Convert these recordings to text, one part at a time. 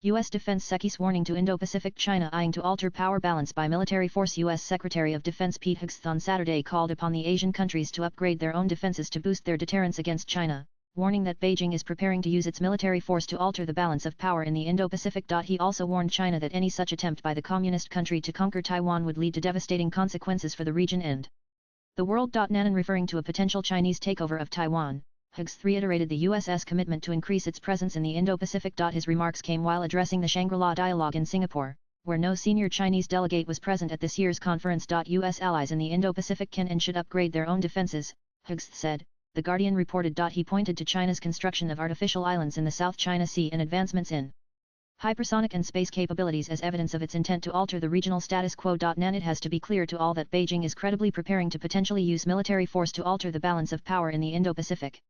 U.S. Defense Secys warning to Indo-Pacific. China eyeing to alter power balance by military force. U.S. Secretary of Defense Pete Hegseth on Saturday called upon the Asian countries to upgrade their own defenses to boost their deterrence against China, warning that Beijing is preparing to use its military force to alter the balance of power in the Indo-Pacific. He also warned China that any such attempt by the communist country to conquer Taiwan would lead to devastating consequences for the region and the world. Nanan referring to a potential Chinese takeover of Taiwan, Hegseth reiterated the US's commitment to increase its presence in the Indo-Pacific. His remarks came while addressing the Shangri-La Dialogue in Singapore, where no senior Chinese delegate was present at this year's conference. US allies in the Indo-Pacific can and should upgrade their own defenses, Hegseth said, The Guardian reported. He pointed to China's construction of artificial islands in the South China Sea and advancements in hypersonic and space capabilities as evidence of its intent to alter the regional status quo. It has to be clear to all that Beijing is credibly preparing to potentially use military force to alter the balance of power in the Indo-Pacific.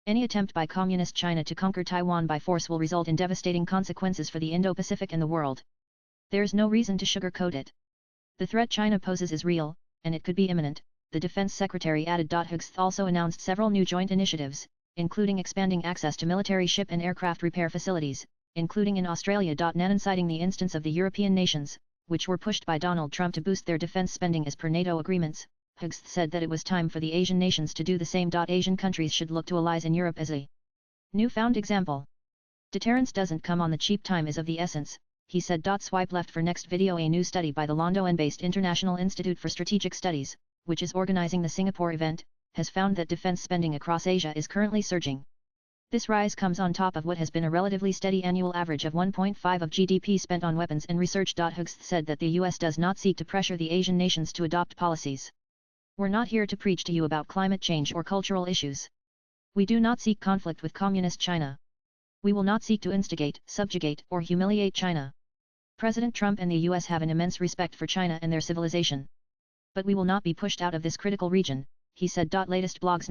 Any attempt by Communist China to conquer Taiwan by force will result in devastating consequences for the Indo-Pacific and the world. There's no reason to sugarcoat it. The threat China poses is real, and it could be imminent, the Defense Secretary added. Hegseth also announced several new joint initiatives, including expanding access to military ship and aircraft repair facilities, including in Australia. Nanan citing the instance of the European nations, which were pushed by Donald Trump to boost their defense spending as per NATO agreements, Hegseth said that it was time for the Asian nations to do the same. Asian countries should look to allies in Europe as a newfound example. Deterrence doesn't come on the cheap. Time is of the essence, he said. Swipe left for next video. A new study by the London-based International Institute for Strategic Studies, which is organizing the Singapore event, has found that defense spending across Asia is currently surging. This rise comes on top of what has been a relatively steady annual average of 1.5% of GDP spent on weapons and research. Hegseth said that the US does not seek to pressure the Asian nations to adopt policies. We're not here to preach to you about climate change or cultural issues. We do not seek conflict with Communist China. We will not seek to instigate, subjugate, or humiliate China. President Trump and the US have an immense respect for China and their civilization. But we will not be pushed out of this critical region, he said. Latest blogs.